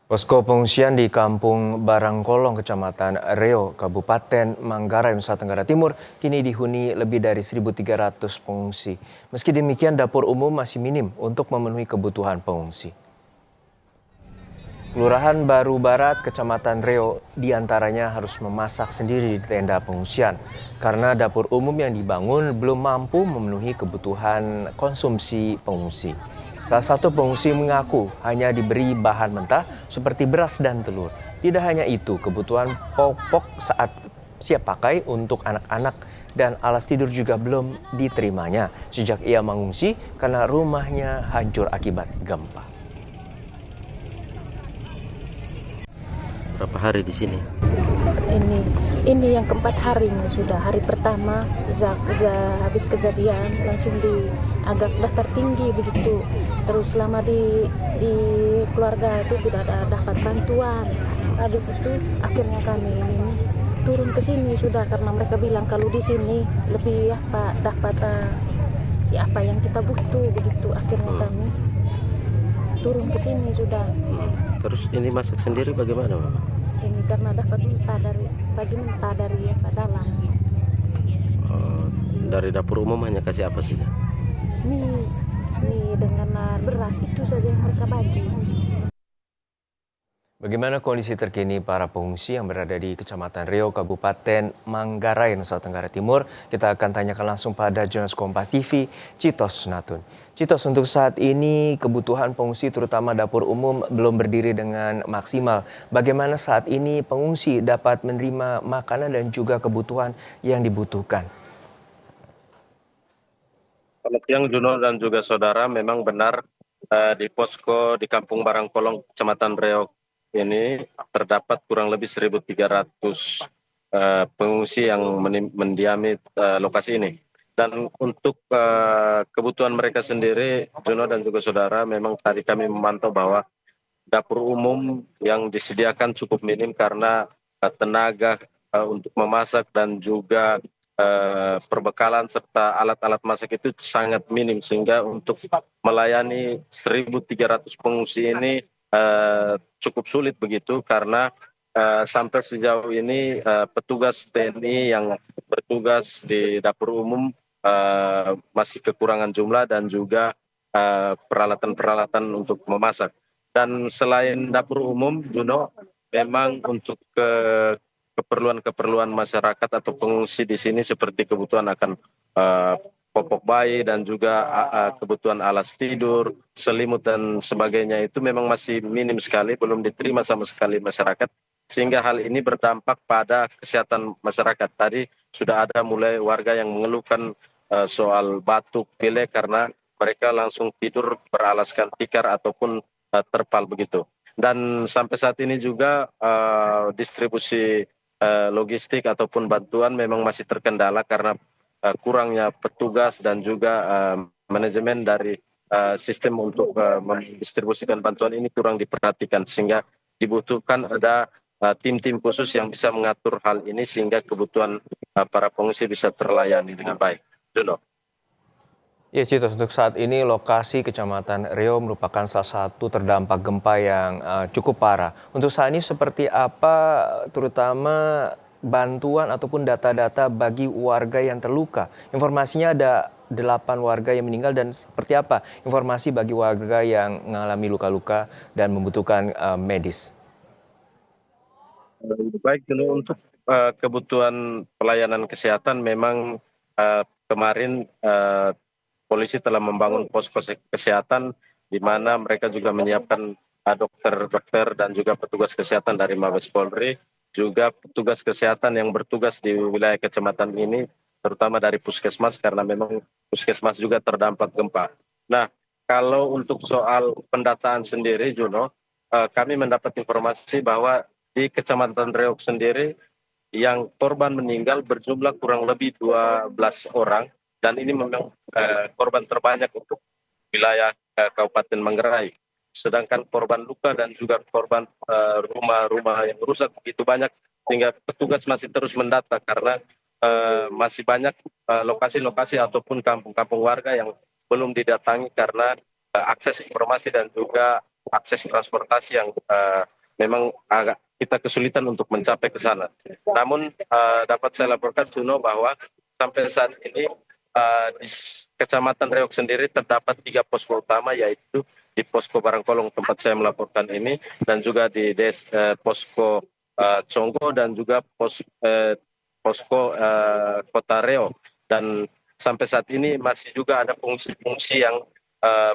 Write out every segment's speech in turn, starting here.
Posko pengungsian di Kampung Barangkolong, Kecamatan Reo, Kabupaten Manggarai, Nusa Tenggara Timur, kini dihuni lebih dari 1.300 pengungsi. Meski demikian, dapur umum masih minim untuk memenuhi kebutuhan pengungsi. Kelurahan Baru Barat, Kecamatan Reo, diantaranya harus memasak sendiri di tenda pengungsian karena dapur umum yang dibangun belum mampu memenuhi kebutuhan konsumsi pengungsi. Salah satu pengungsi mengaku hanya diberi bahan mentah seperti beras dan telur. Tidak hanya itu, kebutuhan pokok saat siap pakai untuk anak-anak dan alas tidur juga belum diterimanya sejak ia mengungsi karena rumahnya hancur akibat gempa. Berapa hari di sini? Ini ini yang keempat harinya sudah. Hari pertama sejak habis kejadian langsung di agak daftar tinggi begitu. Terus selama di keluarga itu tidak ada dapat bantuan. Habis itu akhirnya kami ini turun ke sini sudah karena mereka bilang kalau di sini lebih apa dapat apa yang kita butuh begitu. Akhirnya kami turun ke sini sudah. Terus ini masak sendiri bagaimana, Mama? Ini karena dapat minta dari dalam. Dari dapur umum hanya kasih apa sih? Mie dengan beras itu saja yang mereka bagi. Bagaimana kondisi terkini para pengungsi yang berada di Kecamatan Reo, Kabupaten Manggarai, Nusa Tenggara Timur? Kita akan tanyakan langsung pada jurnalis Kompas TV, Citos Natun. Citos, untuk saat ini kebutuhan pengungsi terutama dapur umum belum berdiri dengan maksimal. Bagaimana saat ini pengungsi dapat menerima makanan dan juga kebutuhan yang dibutuhkan? Selamat siang Juno dan juga saudara, memang benar di posko di Kampung Barangkolong, Kecamatan Reok ini terdapat kurang lebih 1.300 pengungsi yang mendiami lokasi ini. Dan untuk kebutuhan mereka sendiri, Juno dan juga saudara, memang tadi kami memantau bahwa dapur umum yang disediakan cukup minim karena tenaga untuk memasak dan juga perbekalan serta alat-alat masak itu sangat minim, sehingga untuk melayani 1.300 pengungsi ini cukup sulit begitu karena sampai sejauh ini petugas TNI yang bertugas di dapur umum masih kekurangan jumlah dan juga peralatan-peralatan untuk memasak. Dan selain dapur umum, Juno, memang untuk keperluan-keperluan masyarakat atau pengungsi di sini seperti kebutuhan akan popok bayi dan juga kebutuhan alas tidur, selimut dan sebagainya itu memang masih minim sekali, belum diterima sama sekali masyarakat. Sehingga hal ini berdampak pada kesehatan masyarakat. Tadi sudah ada mulai warga yang mengeluhkan soal batuk, pilek karena mereka langsung tidur beralaskan tikar ataupun terpal begitu. Dan sampai saat ini juga distribusi logistik ataupun bantuan memang masih terkendala karena kurangnya petugas dan juga manajemen dari sistem untuk mendistribusikan bantuan ini kurang diperhatikan, sehingga dibutuhkan ada tim-tim khusus yang bisa mengatur hal ini sehingga kebutuhan para pengungsi bisa terlayani dengan baik. Duno. Ya, Citos, untuk saat ini lokasi Kecamatan Reo merupakan salah satu terdampak gempa yang cukup parah. Untuk saat ini seperti apa terutama bantuan ataupun data-data bagi warga yang terluka? Informasinya ada 8 warga yang meninggal, dan seperti apa informasi bagi warga yang mengalami luka-luka dan membutuhkan medis? Baik, dulu untuk kebutuhan pelayanan kesehatan memang kemarin polisi telah membangun posko kesehatan di mana mereka juga menyiapkan dokter-dokter dan juga petugas kesehatan dari Mabes Polri, juga petugas kesehatan yang bertugas di wilayah kecamatan ini, terutama dari puskesmas karena memang puskesmas juga terdampak gempa. Nah, kalau untuk soal pendataan sendiri, Juno, kami mendapat informasi bahwa di Kecamatan Reok sendiri yang korban meninggal berjumlah kurang lebih 12 orang, dan ini memang korban terbanyak untuk wilayah Kabupaten Manggarai. Sedangkan korban luka dan juga korban rumah-rumah yang rusak begitu banyak, sehingga petugas masih terus mendata karena masih banyak lokasi-lokasi ataupun kampung-kampung warga yang belum didatangi karena akses informasi dan juga akses transportasi yang memang agak kita kesulitan untuk mencapai ke sana. Namun dapat saya laporkan Juno bahwa sampai saat ini di Kecamatan Reok sendiri terdapat 3 posko utama, yaitu di posko Barangkolong tempat saya melaporkan ini, dan juga di posko Conggo, dan juga posko Kota Reo. Dan sampai saat ini masih juga ada pengungsi-pengungsi yang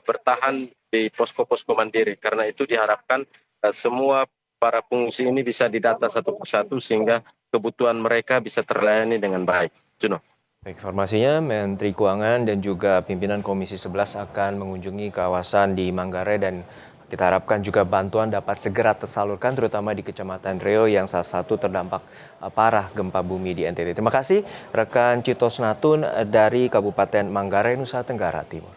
bertahan di posko-posko mandiri. Karena itu diharapkan semua para pengungsi ini bisa didata satu persatu sehingga kebutuhan mereka bisa terlayani dengan baik. Juno. Baik, informasinya Menteri Keuangan dan juga pimpinan Komisi 11 akan mengunjungi kawasan di Manggarai, dan kita harapkan juga bantuan dapat segera tersalurkan terutama di Kecamatan Reo yang salah satu terdampak parah gempa bumi di NTT. Terima kasih rekan Citos Natun dari Kabupaten Manggarai, Nusa Tenggara Timur.